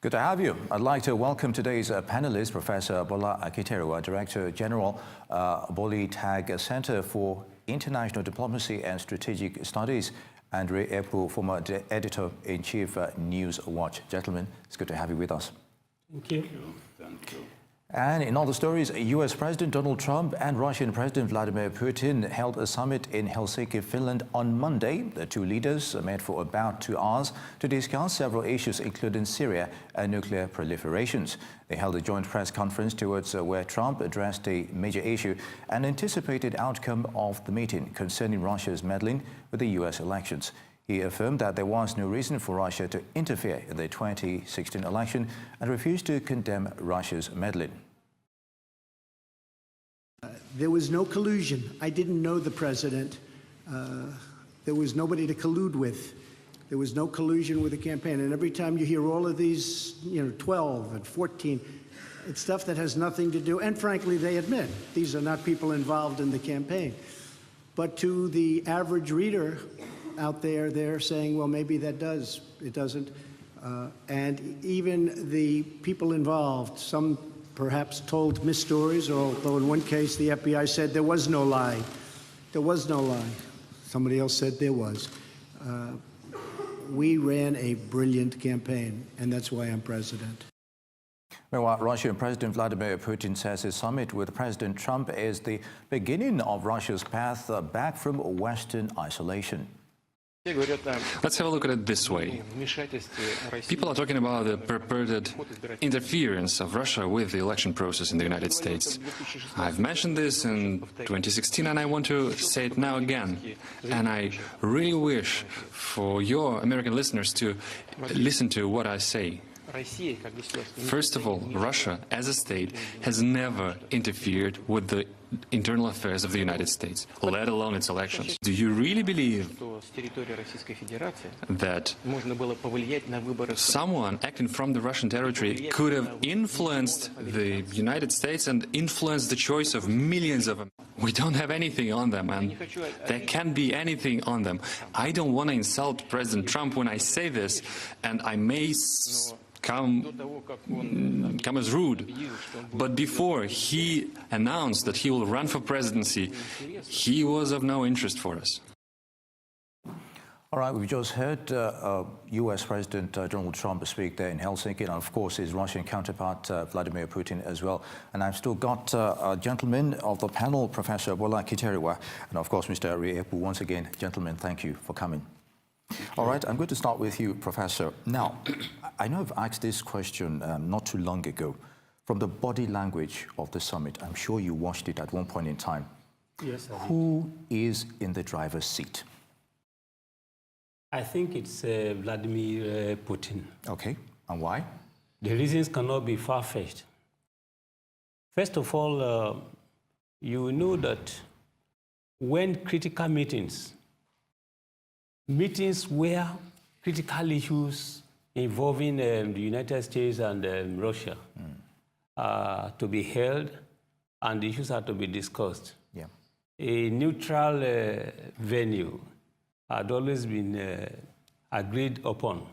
Good to have you. I'd like to welcome today's panelist, Professor Bola Akiteruwa, Director General, Boli Tag Center for International Diplomacy and Strategic Studies, and Ray Epu, former Editor-in-Chief, News Watch. Gentlemen, it's good to have you with us. Thank you. Thank you. And in other stories, US President Donald Trump and Russian President Vladimir Putin held a summit in Helsinki, Finland on Monday. The two leaders met for about 2 hours to discuss several issues, including Syria and nuclear proliferations. They held a joint press conference towards where Trump addressed a major issue and anticipated outcome of the meeting concerning Russia's meddling with the US elections. He affirmed that there was no reason for Russia to interfere in the 2016 election and refused to condemn Russia's meddling. There was no collusion. I didn't know the president. There was nobody to collude with. There was no collusion with the campaign. And every time you hear all of these, 12 and 14, it's stuff that has nothing to do. And frankly, they admit these are not people involved in the campaign. But to the average reader out there, they're saying, well, maybe that does. It doesn't. And even the people involved, some perhaps told mis-stories, although in one case the FBI said there was no lie. There was no lie. Somebody else said there was. We ran a brilliant campaign, and that's why I'm president. Meanwhile, Russian President Vladimir Putin says his summit with President Trump is the beginning of Russia's path back from Western isolation. Let's have a look at it this way. People are talking about the purported interference of Russia with the election process in the United States. I've mentioned this in 2016 and I want to say it now again. And I really wish for your American listeners to listen to what I say. First of all, Russia, as a state, has never interfered with the internal affairs of the United States, let alone its elections. Do you really believe that someone acting from the Russian territory could have influenced the United States and influenced the choice of millions of them? We don't have anything on them, and there can't be anything on them. I don't want to insult President Trump when I say this, and I may come as rude, but before he announced that he will run for presidency, he was of no interest for us. All right, we've just heard US President Donald Trump speak there in Helsinki, and of course his Russian counterpart Vladimir Putin as well. And I've still got a gentleman of the panel, Professor Bola Akiteruwa, and of course Mr. Ray Epu. Once again, gentlemen, thank you for coming. All right, I'm going to start with you, Professor. Now, I know I've asked this question not too long ago. From the body language of the summit, I'm sure you watched it at one point in time. Yes, I did. Who is in the driver's seat? I think it's Vladimir Putin. Okay, and why? The reasons cannot be far-fetched. First of all, you know that when critical meetings where critical issues involving the United States and Russia are to be held and the issues are to be discussed. Yeah. A neutral venue had always been agreed upon.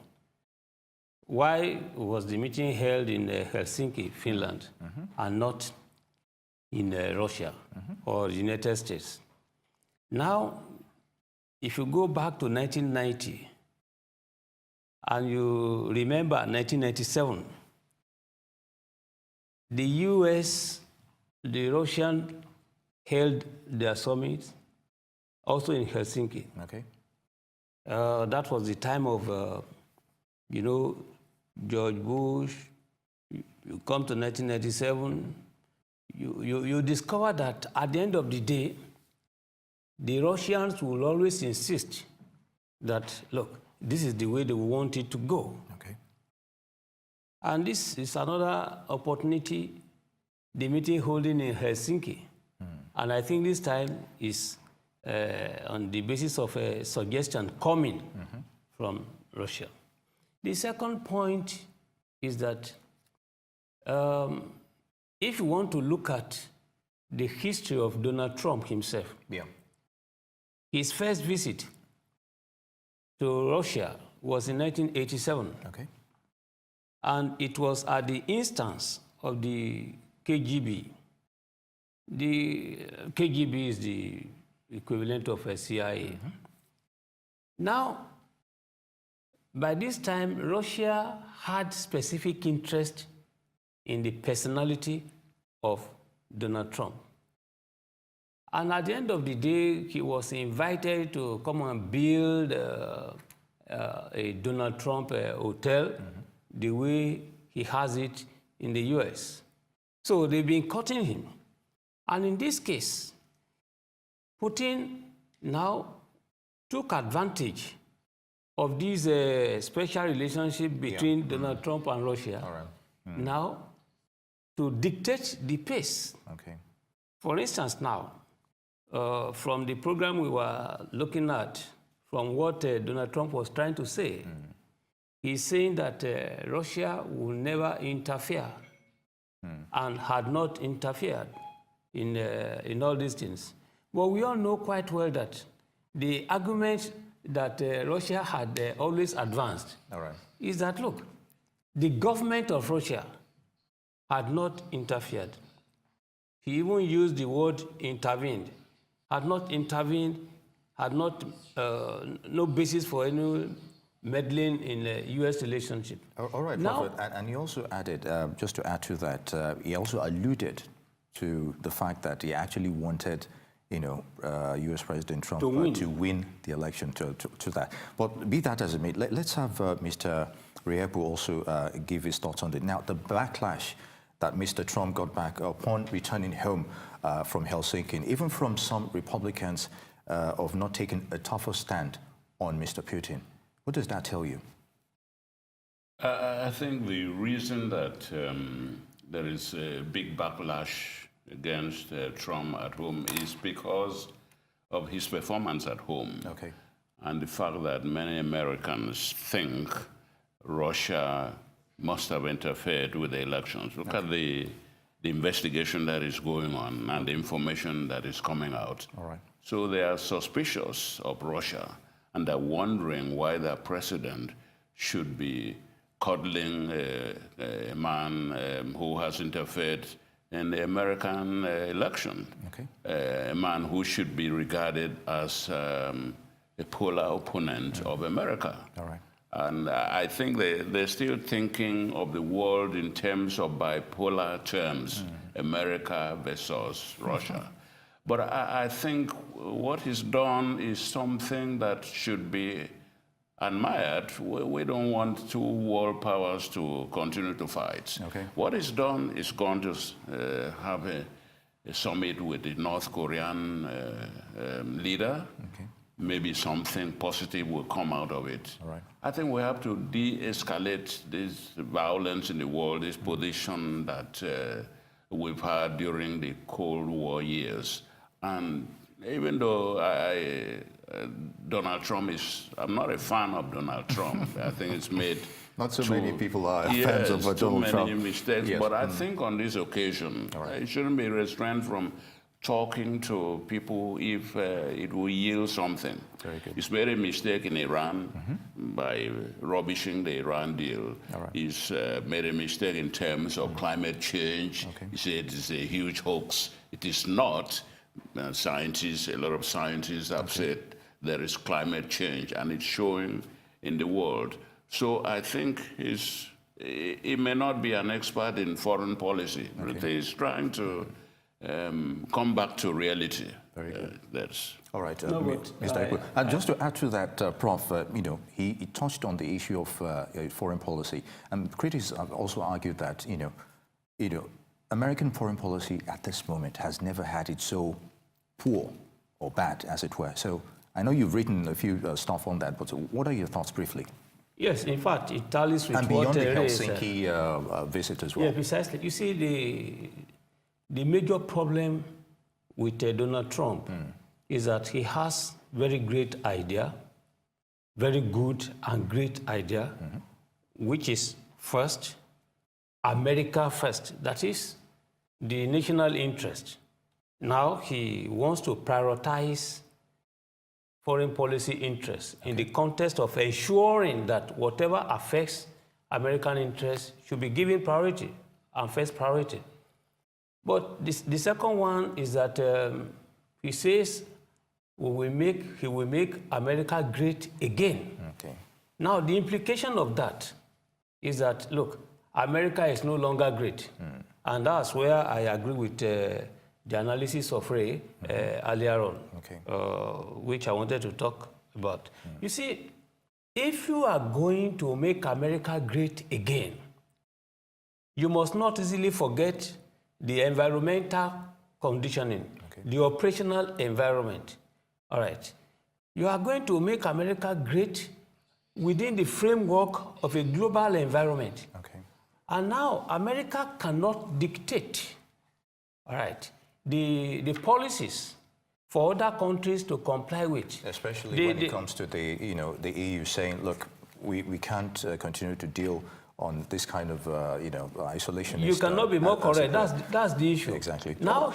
Why was the meeting held in Helsinki, Finland, and not in Russia or the United States? Now, if you go back to 1990, and you remember 1997, the US, the Russian held their summit also in Helsinki. Okay. That was the time of, George Bush. You come to 1997, you discover that at the end of the day, the Russians will always insist that, look, this is the way they want it to go. Okay. And this is another opportunity, the meeting holding in Helsinki. And I think this time is on the basis of a suggestion coming from Russia. The second point is that if you want to look at the history of Donald Trump himself, his first visit to Russia was in 1987. Okay. And it was at the instance of the KGB. The KGB is the equivalent of a CIA. Now, by this time, Russia had specific interest in the personality of Donald Trump. And at the end of the day, he was invited to come and build a Donald Trump hotel the way he has it in the US. So they've been courting him. And in this case, Putin now took advantage of this special relationship between Donald Trump and Russia now to dictate the pace. Okay. For instance, now, from the program we were looking at, from what Donald Trump was trying to say, he's saying that Russia will never interfere and had not interfered in all these things. But we all know quite well that the argument that Russia had always advanced is that, look, the government of Russia had not interfered. He even used the word intervened. Had not intervened, had not, no basis for any meddling in the U.S. relationship. All right, now, Prophet, and he also added, just to add to that, he also alluded to the fact that he actually wanted, U.S. President Trump to win the election to that. But be that as it may, let's have Mr. Riepu also give his thoughts on it. Now, the backlash that Mr. Trump got back upon returning home from Helsinki, and even from some Republicans of not taking a tougher stand on Mr. Putin. What does that tell you? I think the reason that there is a big backlash against Trump at home is because of his performance at home. Okay. And the fact that many Americans think Russia must have interfered with the elections. Look at the investigation that is going on and the information that is coming out. All right. So they are suspicious of Russia, and they're wondering why their president should be coddling a man who has interfered in the American election. Okay. A man who should be regarded as a polar opponent of America. All right. And I think they're still thinking of the world in terms of bipolar terms, America versus Russia. But I think what he's done is something that should be admired. We don't want two world powers to continue to fight. Okay. What he's done is going to have a summit with the North Korean leader. Okay. Maybe something positive will come out of it. All right. I think we have to de-escalate this violence in the world, this position that we've had during the Cold War years. And even though Donald Trump I'm not a fan of Donald Trump. I think it's made not so many people are fans of Donald Trump. Too many mistakes. Yes. But I think on this occasion, it shouldn't be restrained from talking to people if it will yield something. Very good. He's made a mistake in Iran by rubbishing the Iran deal. Right. He's made a mistake in terms of climate change. Okay. He said it's a huge hoax. It is not. A lot of scientists have said there is climate change, and it's showing in the world. So I think he may not be an expert in foreign policy, but he's trying to come back to reality. Very good. That's all right, Mr. Ekwe. And just to add to that, Prof, he touched on the issue of foreign policy, and critics have also argued that American foreign policy at this moment has never had it so poor or bad, as it were. So I know you've written a few stuff on that, but what are your thoughts briefly? Yes, in fact, it tallies with and what beyond the Helsinki visit as well. Yeah, precisely. You see, the major problem with Donald Trump is that he has very great idea, very good and great idea, which is first, America first. That is the national interest. Now he wants to prioritize foreign policy interests in the context of ensuring that whatever affects American interests should be given priority and first priority. But the second one is that he says he will make America great again. Okay. Now, the implication of that is that, look, America is no longer great. And that's where I agree with the analysis of Ray earlier on, Okay. which I wanted to talk about. You see, if you are going to make America great again, you must not easily forget the environmental conditioning, the operational environment. All right. You are going to make America great within the framework of a global environment. Okay. And now America cannot dictate, all right, the policies for other countries to comply with. Especially when it comes to the EU saying, look, we can't continue to deal on this kind of isolationist. You cannot be more correct. That's the issue. Exactly. Now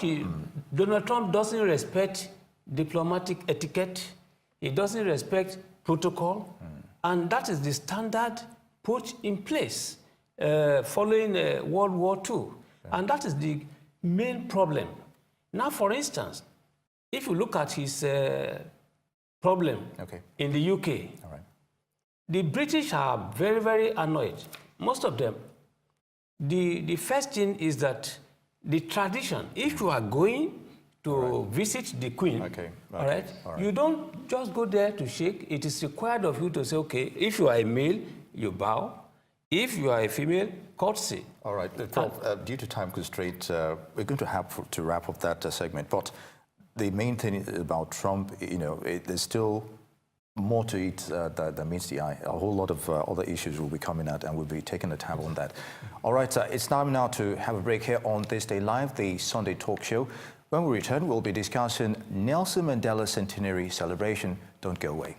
Donald Trump doesn't respect diplomatic etiquette. He doesn't respect protocol, and that is the standard put in place following World War II, and that is the main problem. Now, for instance, if you look at his problem in the UK, All right. the British are very, very annoyed. Most of them. The first thing is that the tradition, if you are going to visit the Queen, all right, you don't just go there to shake. It is required of you to say, okay, if you are a male, you bow. If you are a female, courtesy. All right. Prof, due to time constraint, we're going to have to wrap up that segment. But the main thing about Trump, there's still more to it than meets the eye. A whole lot of other issues will be coming out, and we'll be taking a tab on that. All right, it's time now to have a break here on This Day Live, the Sunday talk show. When we return, we'll be discussing Nelson Mandela Centenary celebration. Don't go away.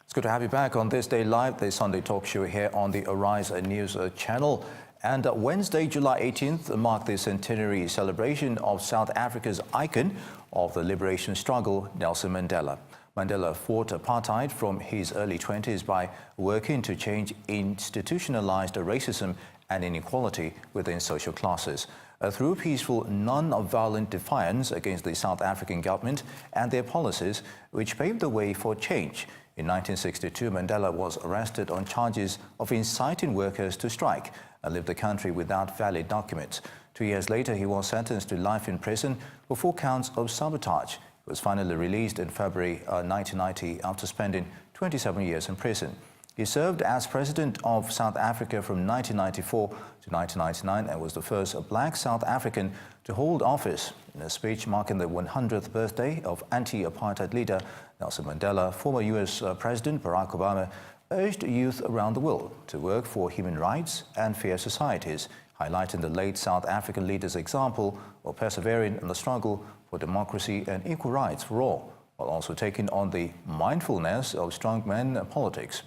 It's good to have you back on This Day Live, the Sunday talk show here on the Arise News channel. And Wednesday, July 18th, marked the centenary celebration of South Africa's icon of the liberation struggle, Nelson Mandela. Mandela fought apartheid from his early 20s by working to change institutionalized racism and inequality within social classes. Through peaceful, non-violent defiance against the South African government and their policies, which paved the way for change. In 1962, Mandela was arrested on charges of inciting workers to strike and leave the country without valid documents. 2 years later, he was sentenced to life in prison for 4 counts of sabotage. He was finally released in February 1990 after spending 27 years in prison. He served as president of South Africa from 1994 to 1999 and was the first black South African to hold office. In a speech marking the 100th birthday of anti-apartheid leader Nelson Mandela, former U.S. President Barack Obama urged youth around the world to work for human rights and fair societies, highlighting the late South African leader's example of persevering in the struggle for democracy and equal rights for all, while also taking on the mindfulness of strongman politics.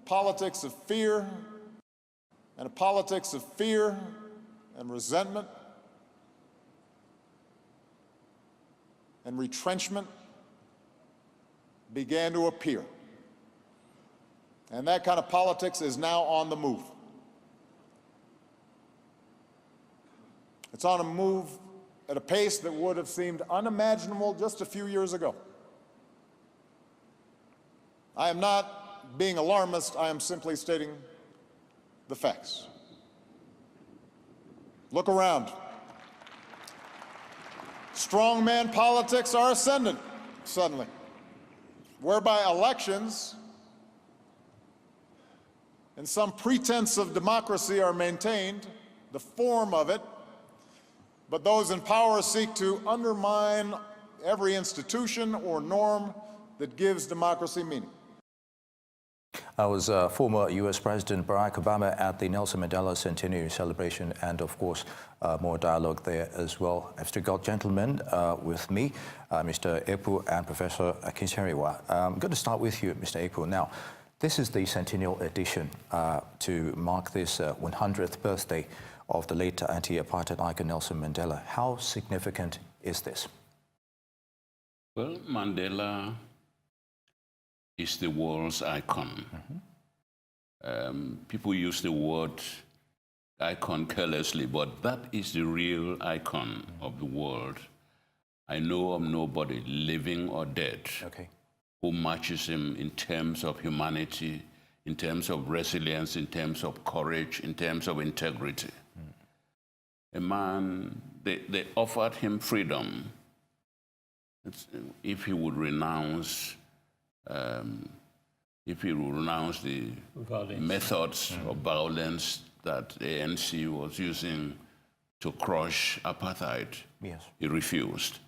Politics of fear, and a politics of fear and resentment and retrenchment began to appear. And that kind of politics is now on the move. It's on a move at a pace that would have seemed unimaginable just a few years ago. I am not being alarmist, I am simply stating the facts. Look around. Strongman politics are ascendant, suddenly, whereby elections and some pretense of democracy are maintained, the form of it, but those in power seek to undermine every institution or norm that gives democracy meaning. I was former U.S. President Barack Obama at the Nelson Mandela Centenary celebration, and of course, more dialogue there as well. I've still got gentlemen with me, Mr. Epu and Professor Kinseriwa. I'm going to start with you, Mr. Epu. Now, this is the centennial edition to mark this 100th birthday of the late anti-apartheid icon Nelson Mandela. How significant is this? Well, Mandela is the world's icon. People use the word icon carelessly, but that is the real icon of the world. I know of nobody, living or dead, who matches him in terms of humanity, in terms of resilience, in terms of courage, in terms of integrity. A man, they offered him freedom if he would renounce the methods of violence that the ANC was using to crush apartheid. Yes. He refused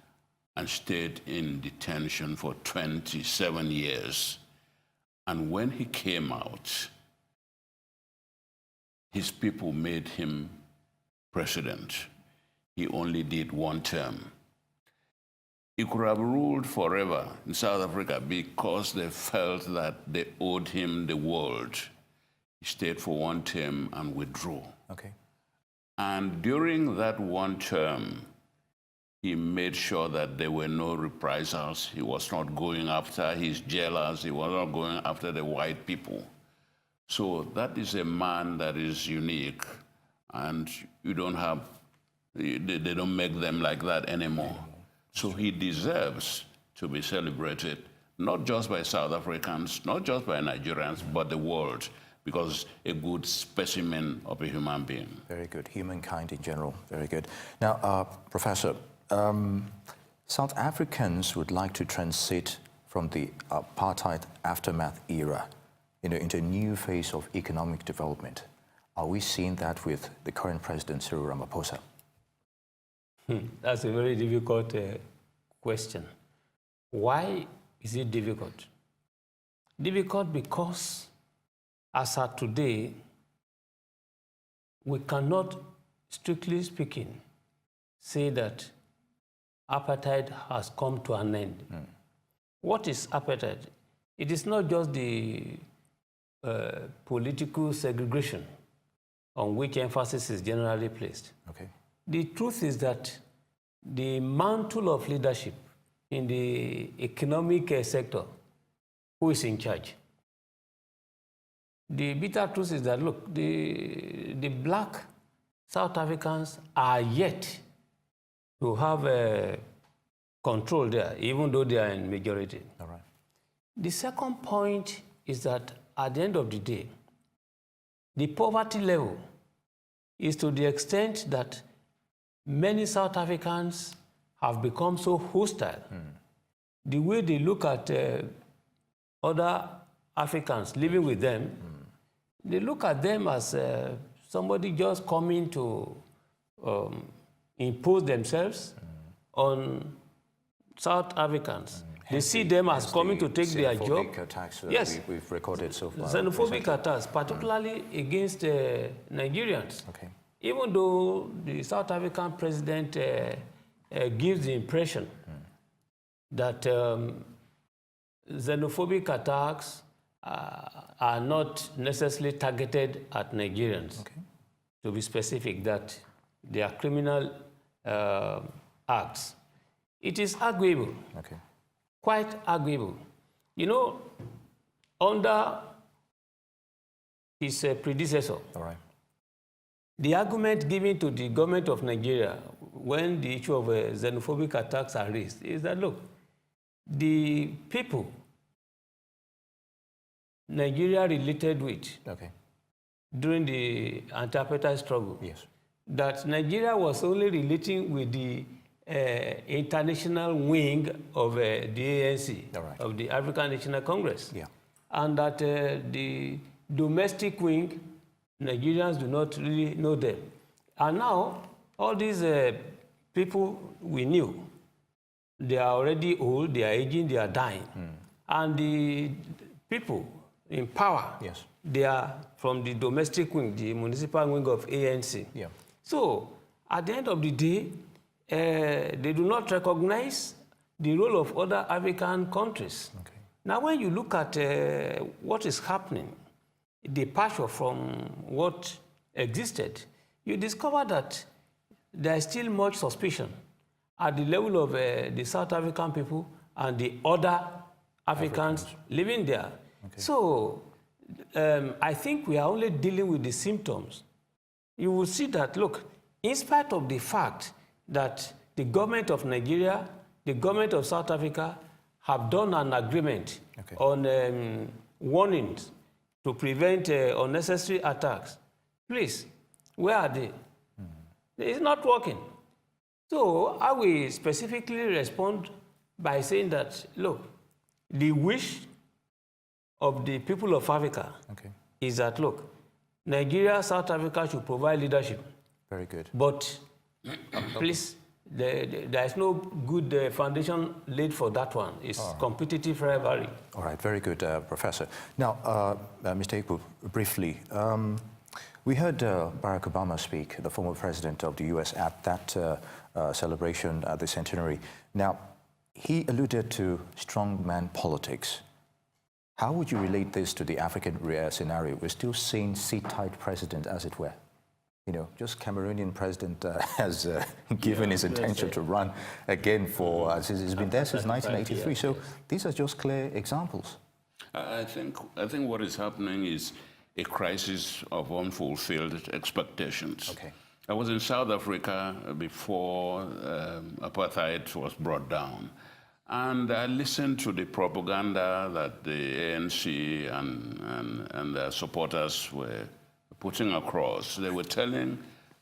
and stayed in detention for 27 years. And when he came out, his people made him president. He only did one term. He could have ruled forever in South Africa because they felt that they owed him the world. He stayed for one term and withdrew. And during that one term, he made sure that there were no reprisals. He was not going after his jailers. He was not going after the white people. So that is a man that is unique, and you don't have, they don't make them like that anymore. So he deserves to be celebrated, not just by South Africans, not just by Nigerians, but the world, because a good specimen of a human being. Very good. Humankind in general. Very good. Now, Professor, South Africans would like to transit from the apartheid aftermath era into a new phase of economic development. Are we seeing that with the current president, Cyril Ramaphosa? That's a very difficult question. Why is it difficult? Difficult because, as of today, we cannot, strictly speaking, say that apartheid has come to an end. What is apartheid? It is not just the political segregation on which emphasis is generally placed. The truth is that the mantle of leadership in the economic sector, who is in charge? The bitter truth is that, look, the black South Africans are yet to have control there, even though they are in majority. All right. The second point is that at the end of the day, the poverty level is to the extent that many South Africans have become so hostile. The way they look at other Africans living with them, they look at them as somebody just coming to impose themselves on South Africans. They see them as coming to take their job. Attacks yes, we've recorded so far. Xenophobic attacks, particularly against Nigerians. Even though the South African president gives the impression that xenophobic attacks are not necessarily targeted at Nigerians. To be specific, that they are criminal acts. It is arguable, quite arguable. You know, under his predecessor, the argument given to the government of Nigeria when the issue of xenophobic attacks are raised is that, look, the people Nigeria related with during the anti-apartheid struggle, that Nigeria was only relating with the international wing of the ANC, of the African National Congress, and that the domestic wing, Nigerians do not really know them. And now, all these people we knew, they are already old, they are aging, they are dying. And the people in power, they are from the domestic wing, the municipal wing of ANC. So, at the end of the day, they do not recognize the role of other African countries. Now, when you look at what is happening, departure from what existed, you discover that there is still much suspicion at the level of the South African people and the other Africans living there. Okay. So I think we are only dealing with the symptoms. You will see that, look, in spite of the fact that the government of Nigeria, the government of South Africa have done an agreement on warnings to prevent unnecessary attacks. Please, where are they? It's not working. So I will specifically respond by saying that, look, the wish of the people of Africa is that, look, Nigeria, South Africa should provide leadership. Very good. But please, there is no good foundation laid for that one. It's competitive rivalry. All right, very good, Professor. Now, Mr. Ikpu, briefly, we heard Barack Obama speak, the former president of the US, at that celebration at the Centenary. Now, he alluded to strongman politics. How would you relate this to the African scenario? We're still seeing seat-tight president, as it were. You know, just Cameroonian president has given his intention to run again for, he's been there since 1983. So these are just clear examples. I think what is happening is a crisis of unfulfilled expectations. Okay. I was in South Africa before apartheid was brought down. And I listened to the propaganda that the ANC and their supporters were putting across. They were telling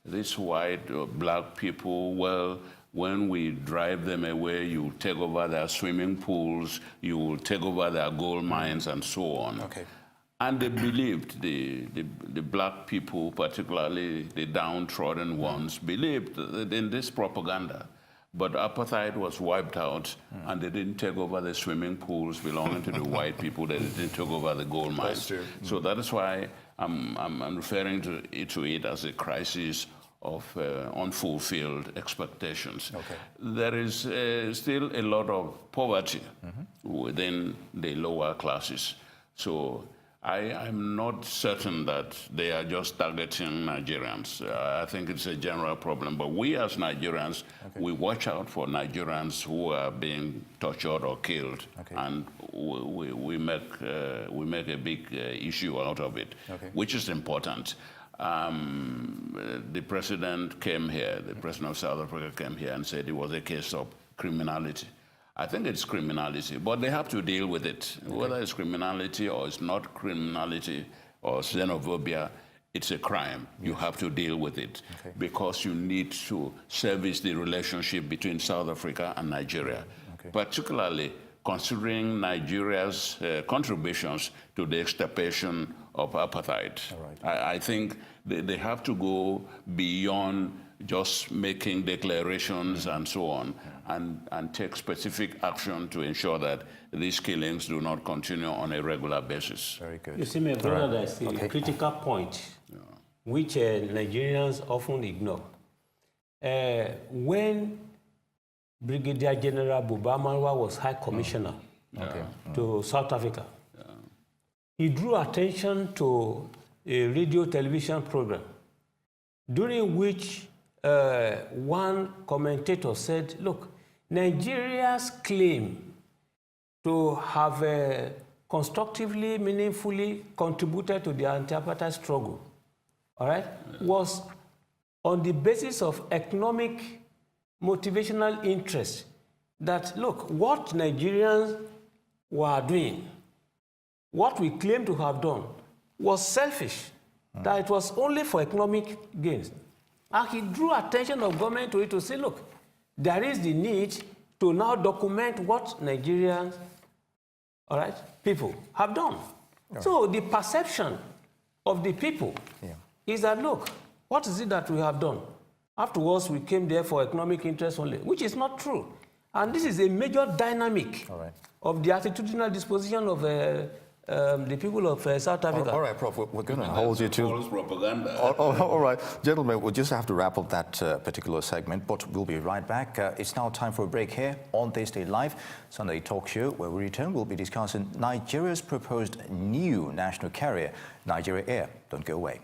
these white or black people, well, when we drive them away, you take over their swimming pools, you will take over their gold mines, and so on. Okay. And they believed, the black people, particularly the downtrodden ones, believed in this propaganda. But apartheid was wiped out, and they didn't take over the swimming pools belonging to the white people. They didn't take over the gold mines. That's true. So that is why I'm referring to it as a crisis of unfulfilled expectations. Okay. There is still a lot of poverty within the lower classes. So I'm not certain that they are just targeting Nigerians. I think it's a general problem. But we as Nigerians, we watch out for Nigerians who are being tortured or killed, and we make a big issue out of it, which is important. The president came here, the president of South Africa came here and said it was a case of criminality. I think it's criminality, but they have to deal with it. Whether it's criminality or it's not criminality or xenophobia, it's a crime. You have to deal with it because you need to service the relationship between South Africa and Nigeria, particularly considering Nigeria's contributions to the extirpation of apartheid. I think they have to go beyond just making declarations and so on, and take specific action to ensure that these killings do not continue on a regular basis. Very good. You see, my brother, there's a critical point which Nigerians often ignore. When Brigadier General Buba Marwa was High Commissioner to South Africa, he drew attention to a radio television program during which one commentator said, look, Nigeria's claim to have constructively, meaningfully contributed to the anti-apartheid struggle, was on the basis of economic motivational interest. That, look, what Nigerians were doing, what we claim to have done, was selfish, that it was only for economic gains. And he drew attention of government to it to say, look, there is the need to now document what Nigerians, people have done. So the perception of the people is that, look, what is it that we have done? Afterwards, we came there for economic interest only, which is not true. And this is a major dynamic of the attitudinal disposition of the people of South Africa. All right, Prof, we're going to hold you to... False propaganda. All right, gentlemen, we'll just have to wrap up that particular segment, but we'll be right back. It's now time for a break here on This Day Live, Sunday talk show. When we return, we'll be discussing Nigeria's proposed new national carrier, Nigeria Air. Don't go away.